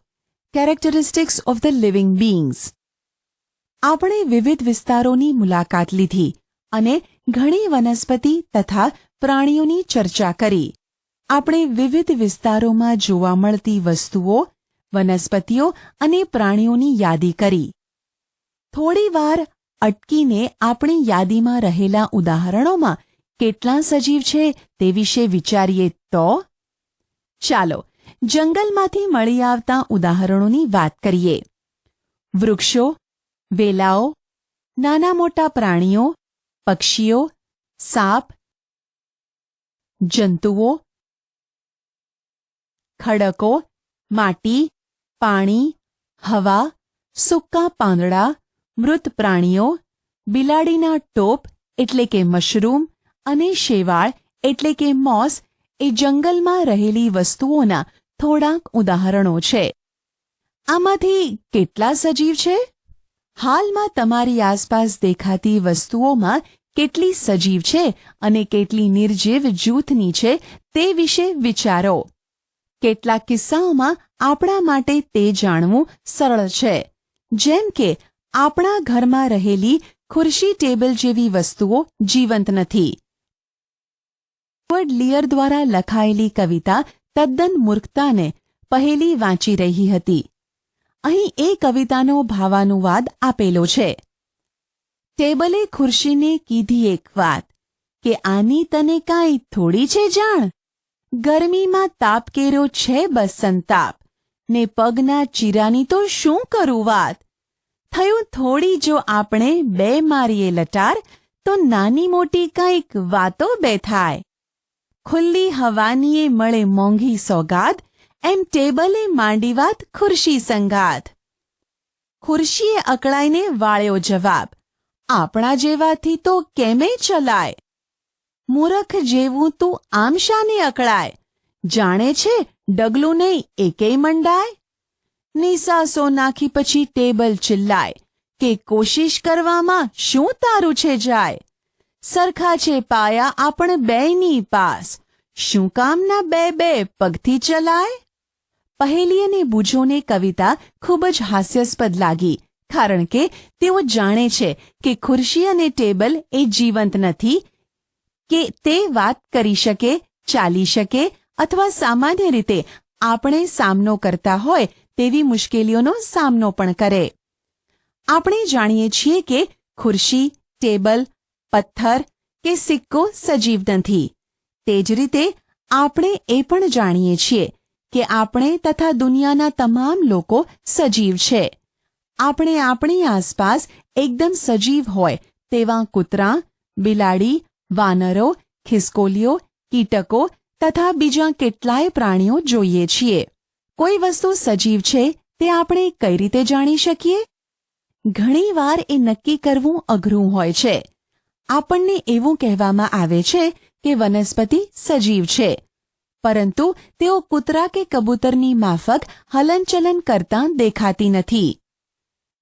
કેરેક્ટરિસ્ટિક્સ ઓફ ધ લિવિંગ બીઇંગ્સ. આપણે વિવિધ વિસ્તારોની મુલાકાત લીધી અને ઘણી વનસ્પતિ તથા પ્રાણીઓની ચર્ચા કરી. આપણે વિવિધ વિસ્તારોમાં જોવા મળતી વસ્તુઓ, વનસ્પતિઓ અને પ્રાણીઓની યાદી કરી. થોડી વાર અટકીને આપણી યાદીમાં રહેલા ઉદાહરણોમાં કેટલા સજીવ છે તે વિશે વિચારીએ તો? ચાલો જંગલમાંથી મળી આવતા ઉદાહરણોની વાત કરીએ. વૃક્ષો, વેલાઓ, નાના મોટા પ્રાણીઓ, પક્ષીઓ, સાપ, જંતુઓ, ખડકો, માટી, પાણી, હવા, સૂકા પાંદડા, મૃત પ્રાણીઓ, બિલાડીના ટોપ એટલે કે મશરૂમ અને શેવાળ એટલે કે મોસ એ જંગલમાં રહેલી વસ્તુઓના થોડાક ઉદાહરણો છે. આમાંથી કેટલા સજીવ છે? હાલમાં તમારી આસપાસ દેખાતી વસ્તુઓમાં કેટલી સજીવ છે અને કેટલી નિર્જીવ જૂથની છે તે વિશે વિચારો. કેટલાક કિસ્સાઓમાં આપણા માટે તે જાણવું સરળ છે, જેમ કે આપણા ઘરમાં રહેલી ખુરશી ટેબલ જેવી વસ્તુઓ જીવંત નથી. એડવર્ડ લિયર દ્વારા લખાયેલી કવિતા તદ્દન મૂર્ખતાને પહેલી વાંચી રહી હતી. અહીં એ કવિતાનો ભાવાનુવાદ આપેલો છે. ટેબલે ખુરશીને કીધી એક વાત કે આની તને કાંઈ થોડી છે જાણ. ગરમીમાં તાપ કેરો છે બસ સંતાપ, ને પગના ચીરાની તો શું કરું વાત. થયું થોડી જો આપણે બે મારીએ લટાર, તો નાની મોટી કંઈક વાતો બે થાય. ખુલ્લી હવાનીએ મળે મોંઘી સોગાદ, એમ ટેબલે માંડી વાત ખુરશી સંગાથ. ખુરશીએ અકળાઈને વાળ્યો જવાબ, આપણા જેવાથી તો કેમે ચલાય. મૂરખ જેવું તું આમ શાને અકળાય, જાણે છે ડગલું નહીં એકેય મંડાય. નિસાસો નાખી પછી ટેબલ ચિલ્લાય કે કોશિશ કરવામાં શું તારું છે જાય. સરખા છે પાયા આપણ બેયની પાસ, શું કામના બે બે પગથી ચલાય. પહેલી અને બૂજોને કવિતા ખૂબ જ હાસ્યાસ્પદ લાગી, કારણ કે તેઓ જાણે છે કે ખુરશી અને ટેબલ એ જીવંત નથી, કે તે વાત કરી શકે, ચાલી શકે અથવા સામાન્ય રીતે આપણે સામનો કરતા હોય તેવી મુશ્કેલીઓનો સામનો પણ કરે. આપણે જાણીએ છીએ કે ખુરશી, ટેબલ, પથ્થર કે સિક્કો સજીવ નથી. તે જ રીતે આપણે એ પણ જાણીએ છીએ કે આપણે તથા દુનિયાના તમામ લોકો સજીવ છે. આપણે આપણી આસપાસ એકદમ સજીવ હોય તેવા કૂતરાં, બિલાડી, વાનરો, ખિસકોલીઓ, કીટકો તથા બીજા કેટલાય પ્રાણીઓ જોઈએ છીએ. કોઈ વસ્તુ સજીવ છે તે આપણે કઈ રીતે જાણી શકીએ? ઘણીવાર એ નક્કી કરવું અઘરું હોય છે. આપણને એવું કહેવામાં આવે છે કે વનસ્પતિ સજીવ છે, પરંતુ તેઓ કૂતરા કે કબૂતરની માફક હલનચલન કરતાં દેખાતી નથી.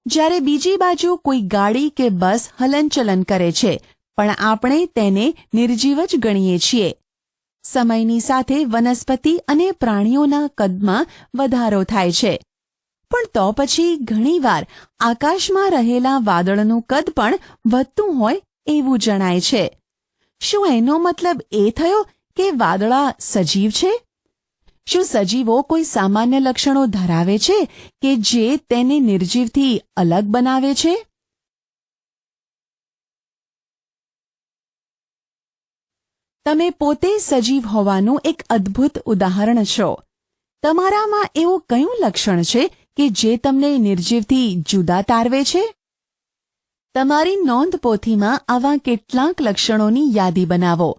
જ્યારે બીજી બાજુ કોઈ ગાડી કે બસ હલનચલન કરે છે, પણ આપણે તેને નિર્જીવ જ ગણીએ છીએ. સમયની સાથે વનસ્પતિ અને પ્રાણીઓના કદમાં વધારો થાય છે, પણ તો પછી ઘણીવાર આકાશમાં રહેલા વાદળનું કદ પણ વધતું હોય એવું જણાય છે. શું એનો મતલબ એ થયો કે વાદળા સજીવ છે? શું સજીવો કોઈ સામાન્ય લક્ષણો ધરાવે છે કે જે તેને નિર્જીવથી અલગ બનાવે છે? તમે પોતે સજીવ હોવાનું એક અદ્ભુત ઉદાહરણ છો. તમારામાં એવું કયું લક્ષણ છે કે જે તમને નિર્જીવથી જુદા તારવે છે? તમારી નોંધપોથીમાં આવા કેટલાક લક્ષણોની યાદી બનાવો.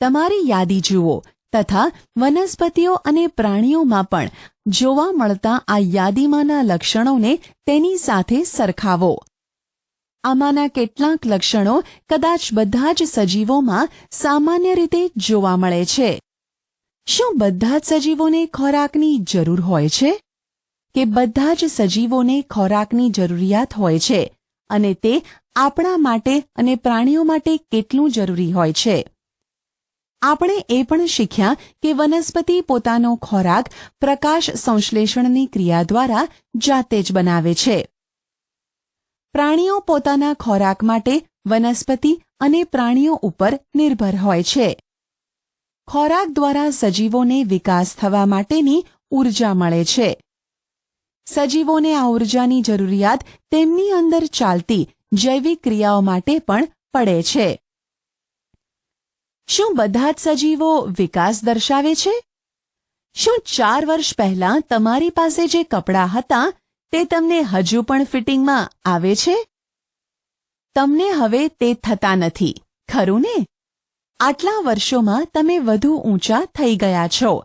તમારી યાદી જુઓ તથા વનસ્પતિઓ અને પ્રાણીઓમાં પણ જોવા મળતા આ યાદીમાંના લક્ષણોને તેની સાથે સરખાવો. આમાંના કેટલાક લક્ષણો કદાચ બધા જ સજીવોમાં સામાન્ય રીતે જોવા મળે છે. શું બધા જ સજીવોને ખોરાકની જરૂર હોય છે? કે બધા જ સજીવોને ખોરાકની જરૂરિયાત હોય છે અને તે આપણા માટે અને પ્રાણીઓ માટે કેટલું જરૂરી હોય છે? આપણે એ પણ શીખ્યા કે વનસ્પતિ પોતાનો ખોરાક પ્રકાશ સંશ્લેષણની ક્રિયા દ્વારા જાતે જ બનાવે છે. પ્રાણીઓ પોતાના ખોરાક માટે વનસ્પતિ અને પ્રાણીઓ ઉપર નિર્ભર હોય છે. ખોરાક દ્વારા સજીવોને વિકાસ થવા માટેની ઊર્જા મળે છે. સજીવોને આ ઊર્જાની જરૂરિયાત તેમની અંદર ચાલતી જૈવિક ક્રિયાઓ માટે પણ પડે છે. શું બધા જ સજીવો વિકાસ દર્શાવે છે? શું 4 વર્ષ પહેલાં તમારી પાસે જે કપડાં હતા તે તમને હજુ પણ ફિટિંગમાં આવે છે? તમને હવે તે થતા નથી, ખરું ને? આટલા વર્ષોમાં તમે વધુ ઊંચા થઈ ગયા છો.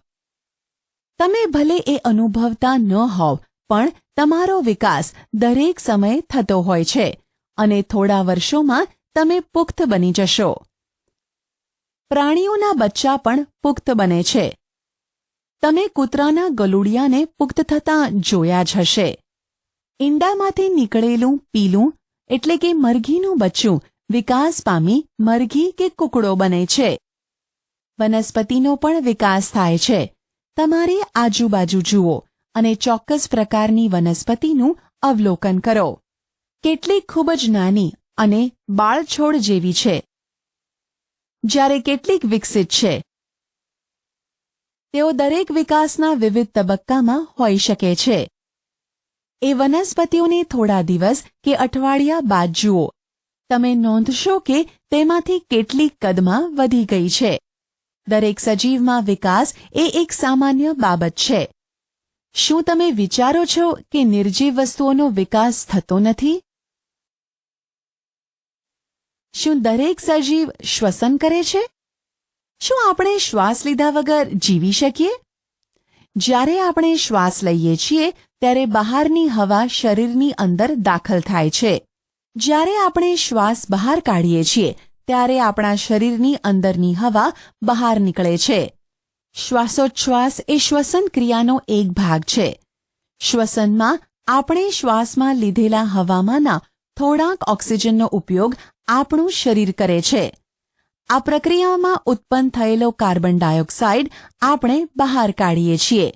તમે ભલે એ અનુભવતા ન હોવ પણ તમારો વિકાસ દરેક સમયે થતો હોય છે અને થોડા વર્ષોમાં તમે પુખ્ત બની જશો. પ્રાણીઓના બચ્ચા પણ પુખ્ત બને છે. તમે કૂતરાના ગલુડિયાને પુખ્ત થતાં જોયા જ હશે. ઈંડામાંથી નીકળેલું પીલું એટલે કે મરઘીનું બચ્ચું વિકાસ પામી મરઘી કે કૂકડો બને છે. વનસ્પતિનો પણ વિકાસ થાય છે. તમારી આજુબાજુ જુઓ અને ચોક્કસ પ્રકારની વનસ્પતિનું અવલોકન કરો. કેટલીક ખૂબ જ નાની અને બાળછોડ જેવી છે, જ્યારે કેટલીક વિકસિત છે. તેઓ દરેક વિકાસના વિવિધ તબક્કામાં હોઈ શકે છે. એ વનસ્પતિઓને થોડા દિવસ કે અઠવાડિયા બાદ જુઓ. તમે નોંધશો કે તેમાંથી કેટલીક કદમાં વધી ગઈ છે. દરેક સજીવમાં વિકાસ એ એક સામાન્ય બાબત છે. શું તમે વિચારો છો કે નિર્જીવ વસ્તુઓનો વિકાસ થતો નથી? શું દરેક સજીવ શ્વસન કરે છે? શું આપણે શ્વાસ લીધા વગર જીવી શકીએ? જ્યારે આપણે શ્વાસ લઈએ છીએ ત્યારે બહારની હવા શરીરની અંદર દાખલ થાય છે. જ્યારે આપણે શ્વાસ બહાર કાઢીએ છીએ ત્યારે આપણા શરીરની અંદરની હવા બહાર નીકળે છે. શ્વાસોચ્છ્વાસ એ શ્વસન ક્રિયાનો એક ભાગ છે. શ્વસનમાં આપણે શ્વાસમાં લીધેલા હવામાંના થોડાક ઓક્સિજનનો ઉપયોગ આપણું શરીર કરે છે. આ પ્રક્રિયામાં ઉત્પન્ન થયેલો કાર્બન ડાયોક્સાઇડ આપણે બહાર કાઢીએ છીએ.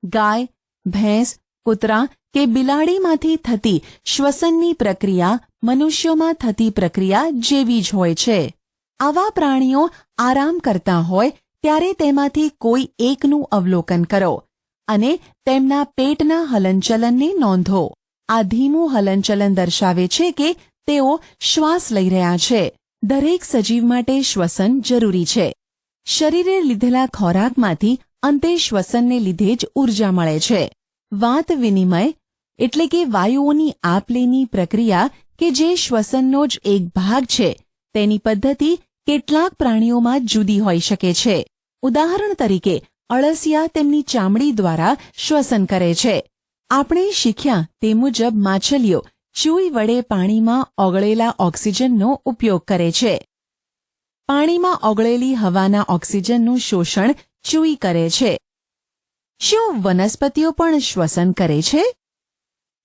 ગાય, ભેંસ, કૂતરા કે બિલાડીમાંથી થતી શ્વસનની પ્રક્રિયા મનુષ્યોમાં થતી પ્રક્રિયા જેવી જ હોય છે. આવા પ્રાણીઓ આરામ કરતા હોય ત્યારે તેમાંથી કોઈ એકનું અવલોકન કરો અને તેમના પેટના હલનચલનને નોંધો. આ ધીમું હલનચલન દર્શાવે છે કે તેઓ શ્વાસ લઈ રહ્યા છે. દરેક સજીવ માટે શ્વસન જરૂરી છે. શરીરે લીધેલા ખોરાકમાંથી અંતે શ્વસનને લીધે જ ઊર્જા મળે છે. વાત વિનિમય એટલે કે વાયુઓની આપ-લેની પ્રક્રિયા કે જે શ્વસનનો જ એક ભાગ છે તેની પદ્ધતિ કેટલાક પ્રાણીઓમાં જુદી હોઈ શકે છે. ઉદાહરણ તરીકે અળસિયા તેમની ચામડી દ્વારા શ્વસન કરે છે. આપણે શીખ્યા તે મુજબ માછલીઓ ચૂઈ વડે પાણીમાં ઓગળેલા ઓક્સિજનનો ઉપયોગ કરે છે. પાણીમાં ઓગળેલી હવાના ઓક્સિજનનું શોષણ ચૂઈ કરે છે. શું વનસ્પતિઓ પણ શ્વસન કરે છે?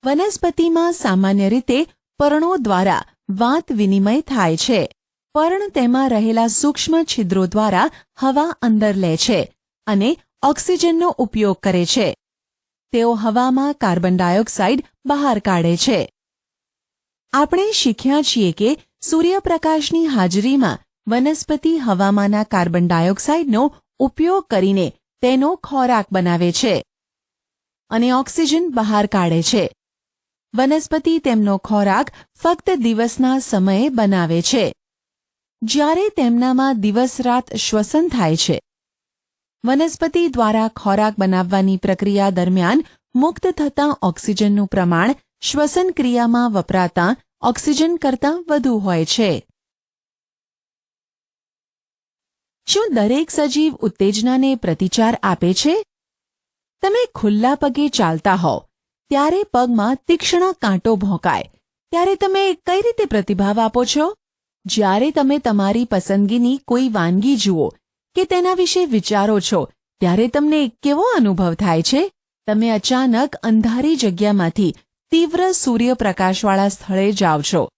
વનસ્પતિમાં સામાન્ય રીતે પર્ણો દ્વારા વાત વિનિમય થાય છે. પર્ણ તેમાં રહેલા સૂક્ષ્મ છિદ્રો દ્વારા હવા અંદર લે છે અને ઓક્સિજનનો ઉપયોગ કરે છે. તેઓ હવામાં કાર્બન ડાયોક્સાઇડ બહાર કાઢે છે. આપણે શીખ્યા છીએ કે સૂર્યપ્રકાશની હાજરીમાં વનસ્પતિ હવામાંના કાર્બન ડાયોક્સાઇડનો ઉપયોગ કરીને તેનો ખોરાક બનાવે છે અને ઓક્સિજન બહાર કાઢે છે. વનસ્પતિ તેમનો ખોરાક ફક્ત દિવસના સમયે બનાવે છે, જ્યારે તેમનામાં દિવસ-રાત શ્વસન થાય છે. વનસ્પતિ દ્વારા ખોરાક બનાવવાની પ્રક્રિયા દરમિયાન મુક્ત થતા ઓક્સિજનનું પ્રમાણ શ્વસન ક્રિયામાં વપરાતા ઓક્સિજન કરતાં વધુ હોય છે. શું દરેક સજીવ ઉત્તેજનાને પ્રતિચાર આપે છે? તમે ખુલ્લા પગે ચાલતા હોવ ત્યારે પગમાં તીક્ષ્ણ કાંટો ભોંકાય ત્યારે તમે કઈ રીતે પ્રતિભાવ આપો છો? જ્યારે તમે તમારી પસંદગીની કોઈ વાનગી જુઓ કે તેના વિશે વિચારો છો ત્યારે તમને કેવો અનુભવ થાય છે? તમે અચાનક અંધારી જગ્યામાંથી તીવ્ર સૂર્યપ્રકાશવાળા સ્થળે જાઓ છો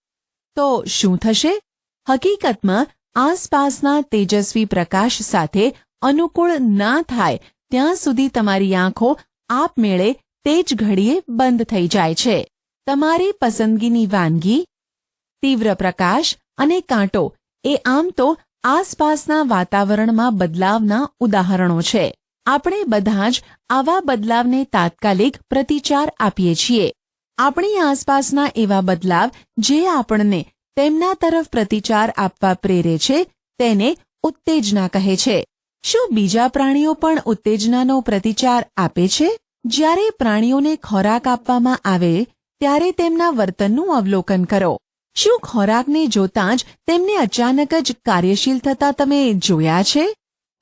તો શું થશે? હકીકતમાં આસપાસના તેજસ્વી પ્રકાશ સાથે અનુકૂળ ના થાય ત્યાં સુધી તમારી આંખો આપમેળે તે જ ઘડીએ બંધ થઈ જાય છે. તમારી પસંદગીની વાનગી, તીવ્ર પ્રકાશ અને કાંટો એ આમ તો આસપાસના વાતાવરણમાં બદલાવના ઉદાહરણો છે. આપણે બધા જ આવા બદલાવને તાત્કાલિક પ્રતિચાર આપીએ છીએ. આપણી આસપાસના એવા બદલાવ જે આપણને તેમના તરફ પ્રતિચાર આપવા પ્રેરે છે તેને ઉત્તેજના કહે છે. શું બીજા પ્રાણીઓ પણ ઉત્તેજનાનો પ્રતિચાર આપે છે? જ્યારે પ્રાણીઓને ખોરાક આપવામાં આવે ત્યારે તેમના વર્તનનું અવલોકન કરો. શું ખોરાકને જોતાં જ તેમને અચાનક જ કાર્યશીલ થતા તમે જોયા છે?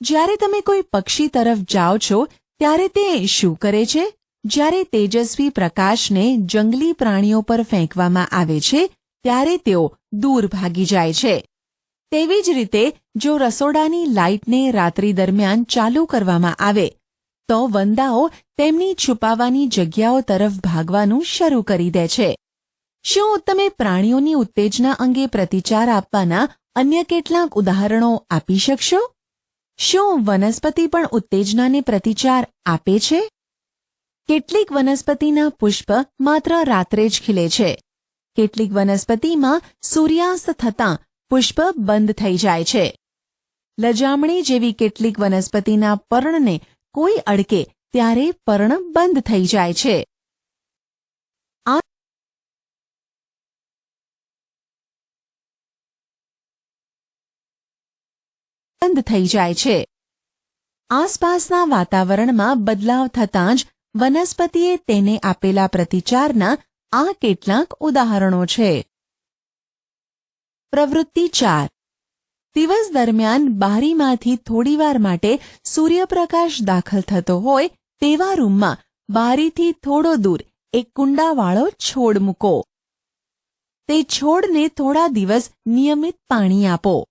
જ્યારે તમે કોઈ પક્ષી તરફ જાઓ છો ત્યારે તે શું કરે છે? જ્યારે તેજસ્વી પ્રકાશને જંગલી પ્રાણીઓ પર ફેંકવામાં આવે છે ત્યારે તેઓ દૂર ભાગી જાય છે. તેવી જ રીતે જો રસોડાની લાઇટને રાત્રિ દરમિયાન ચાલુ કરવામાં આવે તો વંદાઓ તેમની છુપાવાની જગ્યાઓ તરફ ભાગવાનું શરૂ કરી દે છે. શું તમે પ્રાણીઓની ઉત્તેજના અંગે પ્રતિચાર આપવાના અન્ય કેટલાક ઉદાહરણો આપી શકશો? શું વનસ્પતિ પણ ઉત્તેજનાને પ્રતિચાર આપે છે? કેટલીક વનસ્પતિના પુષ્પ માત્ર રાત્રે જ ખીલે છે. કેટલીક વનસ્પતિમાં સૂર્યાસ્ત થતાં પુષ્પ બંધ થઈ જાય છે. લજામણી જેવી કેટલીક વનસ્પતિના પર્ણને કોઈ અડકે ત્યારે પર્ણ બંધ થઈ જાય છે. આસપાસના વાતાવરણમાં બદલાવ થતાં જ વનસ્પતિએ તેને આપેલા પ્રતિચારના આ કેટલાક ઉદાહરણો છે. પ્રવૃત્તિ 4. દિવસ દરમિયાન બારીમાંથી થોડીવાર માટે સૂર્યપ્રકાશ દાખલ થતો હોય તેવા રૂમમાં બારીથી થોડો દૂર એક કુંડાવાળો છોડ મૂકો. તે છોડને થોડા દિવસ નિયમિત પાણી આપો.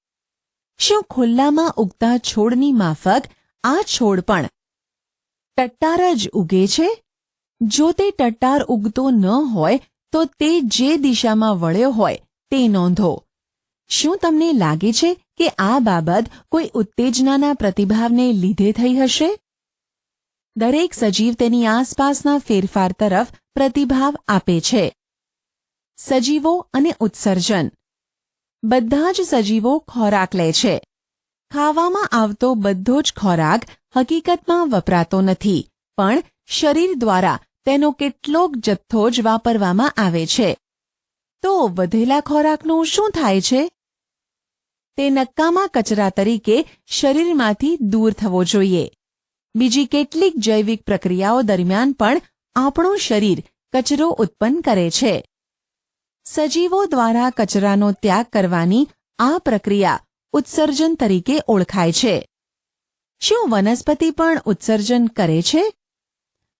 શું ખુલ્લામાં ઉગતા છોડની માફક આ છોડ પણ ટટ્ટાર જ ઉગે છે? જો તે ટટ્ટાર ઉગતો ન હોય તો તે જે દિશામાં વળ્યો હોય તે નોંધો. શું તમને લાગે છે કે આ બાબત કોઈ ઉત્તેજનાના પ્રતિભાવને લીધે થઈ હશે? દરેક સજીવ તેની આસપાસના ફેરફાર તરફ પ્રતિભાવ આપે છે. સજીવો અને ઉત્સર્જન. બધા જ સજીવો ખોરાક લે છે. ખાવામાં આવતો બધો જ ખોરાક હકીકતમાં વપરાતો નથી, પણ શરીર દ્વારા તેનો કેટલોક જથ્થો જ વાપરવામાં આવે છે. તો વધેલા ખોરાકનું શું થાય છે? તે નક્કામાં કચરા તરીકે શરીરમાંથી દૂર થવો જોઈએ. બીજી કેટલીક જૈવિક પ્રક્રિયાઓ દરમિયાન પણ આપણું શરીર કચરો ઉત્પન્ન કરે છે. સજીવો દ્વારા કચરાનો ત્યાગ કરવાની આ પ્રક્રિયા ઉત્સર્જન તરીકે ઓળખાય છે. શું વનસ્પતિ પણ ઉત્સર્જન કરે છે?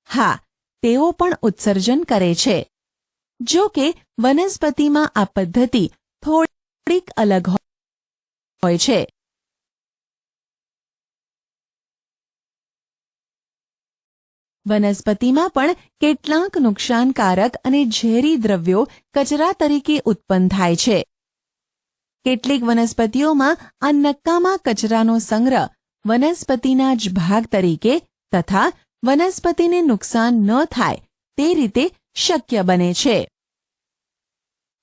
હા, તેઓ પણ ઉત્સર્જન કરે છે. જો કે વનસ્પતિમાં આ પદ્ધતિ થોડીક અલગ હોય છે. વનસ્પતિમાં પણ કેટલાક નુકસાનકારક અને ઝેરી દ્રવ્યો કચરા તરીકે ઉત્પન્ન થાય છે. કેટલીક વનસ્પતિઓમાં આ નક્કામાં કચરાનો સંગ્રહ વનસ્પતિના જ ભાગ તરીકે તથા વનસ્પતિને નુકસાન ન થાય તે રીતે શક્ય બને છે.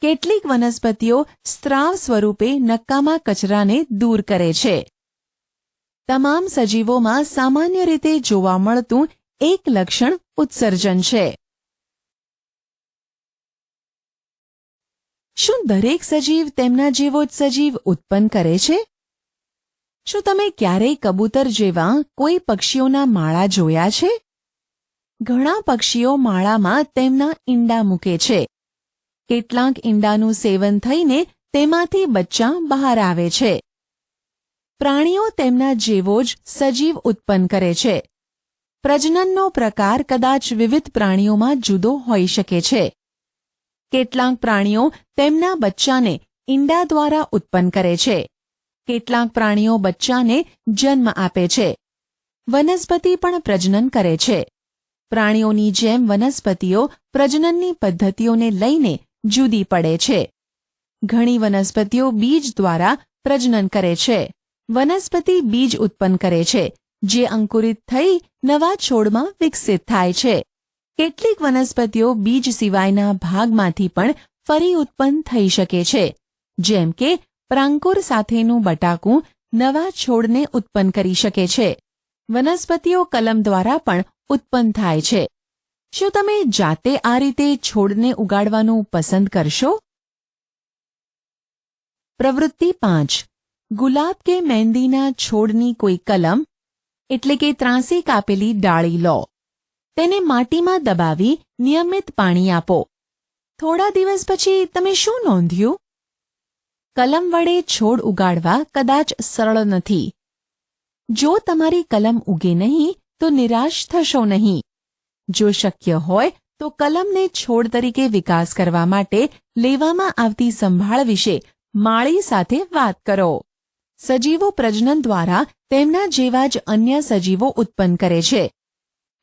કેટલીક વનસ્પતિઓ સ્ત્રાવ સ્વરૂપે નક્કામાં કચરાને દૂર કરે છે. તમામ સજીવોમાં સામાન્ય રીતે જોવા મળતું એક લક્ષણ ઉત્સર્જન છે. શું દરેક સજીવ તેમના જેવો જ સજીવ ઉત્પન્ન કરે છે? શું તમે ક્યારેય કબૂતર જેવા કોઈ પક્ષીઓના માળા જોયા છે? ઘણા પક્ષીઓ માળામાં તેમના ઈંડા મૂકે છે. કેટલાક ઈંડાનું સેવન થઈને તેમાંથી બચ્ચાં બહાર આવે છે. પ્રાણીઓ તેમના જેવો જ સજીવ ઉત્પન્ન કરે છે. પ્રજનનનો પ્રકાર કદાચ વિવિધ પ્રાણીઓમાં જુદો હોઈ શકે છે. કેટલાક પ્રાણીઓ તેમના બચ્ચાને ઈંડા દ્વારા ઉત્પન્ન કરે છે. કેટલાક પ્રાણીઓ બચ્ચાને જન્મ આપે છે. વનસ્પતિ પણ પ્રજનન કરે છે. પ્રાણીઓની જેમ વનસ્પતિઓ પ્રજનનની પદ્ધતિઓને લઈને જુદી પડે છે. ઘણી વનસ્પતિઓ બીજ દ્વારા પ્રજનન કરે છે. વનસ્પતિ બીજ ઉત્પન્ન કરે છે, જે અંકુરિત થઈ નવા છોડમાં વિકસિત થાય છે. કેટલીક વનસ્પતિઓ બીજ સિવાયના ભાગમાંથી પણ ફરી ઉત્પન્ન થઈ શકે છે, જેમ કે પ્રાંકુર સાથેનું બટાકું નવા છોડને ઉત્પન્ન કરી શકે છે. વનસ્પતિઓ કલમ દ્વારા પણ ઉત્પન્ન થાય છે. શું તમે જાતે આ રીતે છોડને ઉગાડવાનું પસંદ કરશો? પ્રવૃત્તિ 5. ગુલાબ કે મહેંદીના છોડની કોઈ કલમ એટલે કે ત્રાંસી કાપેલી ડાળી લો. તેને માટીમાં દબાવી નિયમિત પાણી આપો. થોડા દિવસ પછી તમે શું નોંધ્યું? કલમ વડે છોડ ઉગાડવા કદાચ સરળ નથી. જો તમારી કલમ ઉગે નહીં તો નિરાશ થશો નહીં. જો શક્ય હોય તો કલમને છોડ તરીકે વિકાસ કરવા માટે લેવામાં આવતી સંભાળ વિશે માળી સાથે વાત કરો. સજીવો પ્રજનન દ્વારા તેમના જેવા જ અન્ય સજીવો ઉત્પન્ન કરે છે.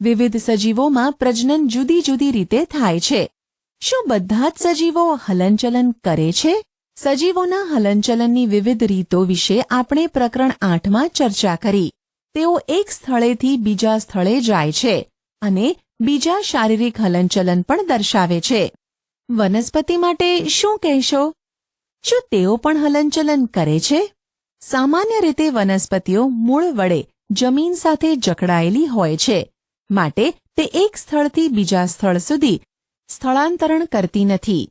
વિવિધ સજીવોમાં પ્રજનન જુદી જુદી રીતે થાય છે. શું બધા જ સજીવો હલનચલન કરે છે? સજીવોના હલનચલનની વિવિધ રીતો વિશે આપણે પ્રકરણ 8માં ચર્ચા કરી. તેઓ એક સ્થળેથી બીજા સ્થળે જાય છે અને બીજા શારીરિક હલનચલન પણ દર્શાવે છે. વનસ્પતિ માટે શું કહેશો? શું તેઓ પણ હલનચલન કરે છે? સામાન્ય રીતે વનસ્પતિઓ મૂળ વડે જમીન સાથે જકડાયેલી હોય છે, માટે તે એક સ્થળથી બીજા સ્થળ સુધી સ્થળાંતરણ કરતી નથી.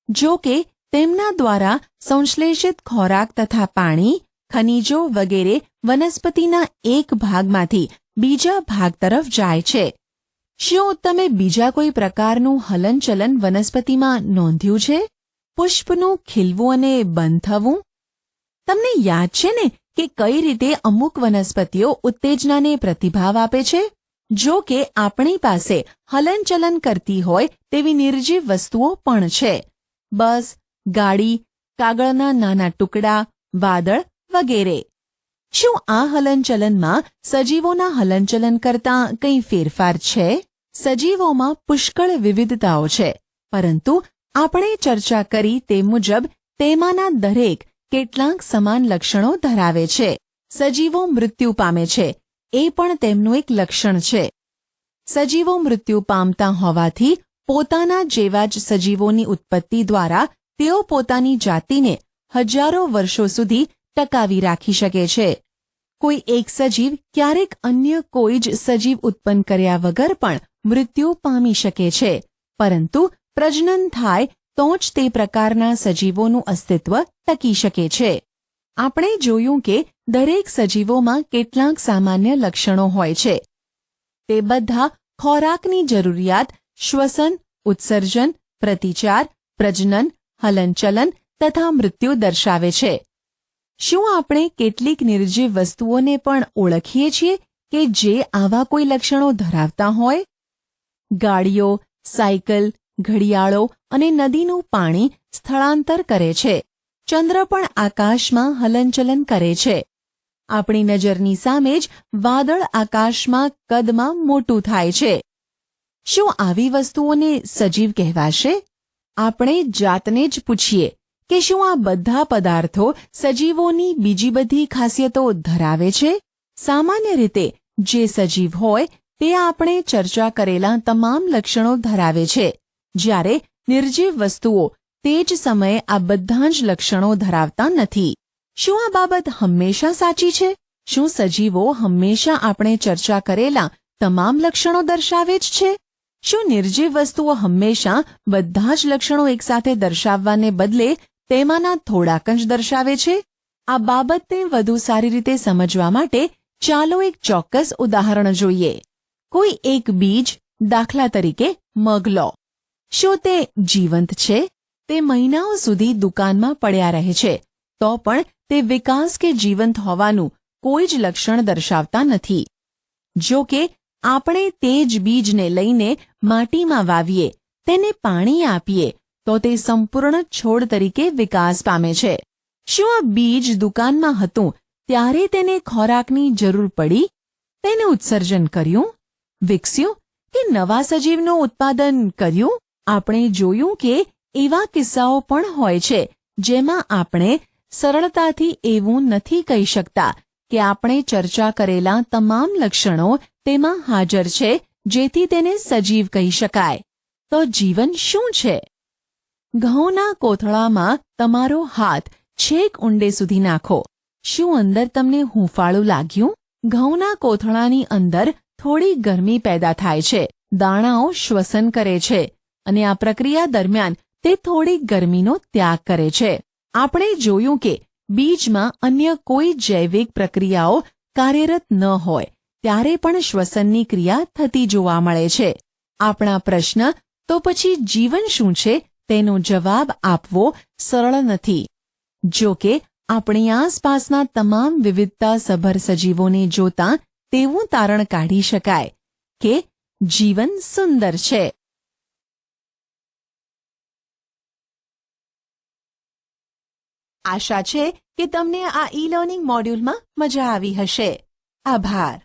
જો કે તેમના દ્વારા સંશ્લેષિત ખોરાક તથા પાણી, ખનિજો વગેરે વનસ્પતિના એક ભાગમાંથી બીજા ભાગ તરફ જાય છે. શું તમે બીજા કોઈ પ્રકારનું હલનચલન વનસ્પતિમાં નોંધ્યું છે? પુષ્પનું ખીલવું અને બંધ થવું? તમને યાદ છે ને કે કઈ રીતે અમુક વનસ્પતિઓ ઉત્તેજનાને પ્રતિભાવ આપે છે? જો કે આપણી પાસે હલનચલન કરતી હોય તેવી નિર્જીવ વસ્તુઓ પણ છે. બસ, ગાડી, કાગળના નાના ટુકડા, વાદળ વગેરે. શું આ હલનચલનમાં સજીવોના હલનચલન કરતાં કંઈ ફેરફાર છે? સજીવોમાં પુષ્કળ વિવિધતાઓ છે, પરંતુ આપણે ચર્ચા કરી તે મુજબ તેમાંના દરેક કેટલાક સમાન લક્ષણો ધરાવે છે. સજીવો મૃત્યુ પામે છે, એ પણ તેમનું એક લક્ષણ છે. સજીવો મૃત્યુ પામતા હોવાથી પોતાના જેવા જ સજીવોની ઉત્પત્તિ દ્વારા તેઓ પોતાની જાતિને હજારો વર્ષો સુધી ટકાવી રાખી શકે છે. કોઈ એક સજીવ ક્યારેક અન્ય કોઈ જ સજીવ ઉત્પન્ન કર્યા વગર પણ મૃત્યુ પામી શકે છે, પરંતુ પ્રજનન થાય તો જ તે પ્રકારના સજીવોનું અસ્તિત્વ ટકી શકે છે. આપણે જોયું કે દરેક સજીવોમાં કેટલાક સામાન્ય લક્ષણો હોય છે. તે બધા ખોરાકની જરૂરિયાત, શ્વસન, ઉત્સર્જન, પ્રતિચાર, પ્રજનન, હલનચલન તથા મૃત્યુ દર્શાવે છે. શું આપણે કેટલીક નિર્જીવ વસ્તુઓને પણ ઓળખીએ છીએ કે જે આવા કોઈ લક્ષણો ધરાવતા હોય? ગાડીઓ, સાયકલ, ઘડિયાળો અને નદીનું પાણી સ્થળાંતર કરે છે. ચંદ્ર પણ આકાશમાં હલનચલન કરે છે. આપણી નજરની સામે જ વાદળ આકાશમાં કદમાં મોટું થાય છે. શું આવી વસ્તુઓને સજીવ કહેવાશે? આપણે જાતને જ પૂછીએ કે શું આ બધા પદાર્થો સજીવોની બીજી બધી ખાસિયતો ધરાવે છે? સામાન્ય રીતે જે સજીવ હોય તે આપણે ચર્ચા કરેલા તમામ લક્ષણો ધરાવે છે, જ્યારે નિર્જીવ વસ્તુઓ તે જ સમયે આ બધા જ લક્ષણો ધરાવતા નથી. શું આ બાબત હંમેશા સાચી છે? શું સજીવો હંમેશા આપણે ચર્ચા કરેલા તમામ લક્ષણો દર્શાવે જ છે? શું નિર્જીવ વસ્તુઓ હંમેશા બધા જ લક્ષણો એકસાથે દર્શાવવાને બદલે તેમાંના થોડાક જ દર્શાવે છે? આ બાબતને વધુ સારી રીતે સમજવા માટે ચાલો એક ચોક્કસ ઉદાહરણ જોઈએ. કોઈ એક બીજ, દાખલા તરીકે મગ લો. શું તે જીવંત છે? તે મહિનાઓ સુધી દુકાનમાં પડ્યા રહે છે, તો પણ તે વિકાસ કે જીવંત હોવાનું કોઈ જ લક્ષણ દર્શાવતા નથી. જો કે આપણે તે જ બીજને લઈને માટીમાં વાવીએ, તેને પાણી આપીએ, તો તે સંપૂર્ણ છોડ તરીકે વિકાસ પામે છે. શું આ બીજ દુકાનમાં હતું ત્યારે તેને ખોરાકની જરૂર પડી? તેને ઉત્સર્જન કર્યું, વિકસ્યું કે નવા સજીવનું ઉત્પાદન કર્યું? આપણે જોયું કે એવા કિસ્સાઓ પણ હોય છે જેમાં આપણે સરળતાથી એવું નથી કહી શકતા કે આપણે ચર્ચા કરેલા તમામ લક્ષણો તેમાં હાજર છે, જેથી તેને સજીવ કહી શકાય. તો જીવન શું છે? ઘઉંના કોથળામાં તમારો હાથ છેક ઊંડે સુધી નાખો. શું અંદર તમને હૂંફાળું લાગ્યું? ઘઉંના કોથળાની અંદર થોડી ગરમી પેદા થાય છે. દાણાઓ શ્વસન કરે છે અને આ પ્રક્રિયા દરમિયાન તે થોડી ગરમીનો ત્યાગ કરે છે. આપણે જોયું કે બીજમાં અન્ય કોઈ જૈવિક પ્રક્રિયાઓ કાર્યરત ન હોય ત્યારે પણ શ્વસનની ક્રિયા થતી જોવા મળે છે. આપણા પ્રશ્ન તો પછી જીવન શું છે તેનો જવાબ આપવો સરળ નથી. જો કે આપણી આસપાસના તમામ વિવિધતાસભર સજીવોને જોતાં તેવું તારણ કાઢી શકાય કે જીવન સુંદર છે. આશા છે કે તમને આ ઈ લર્નિંગ મોડ્યુલમાં મજા આવી હશે. આભાર.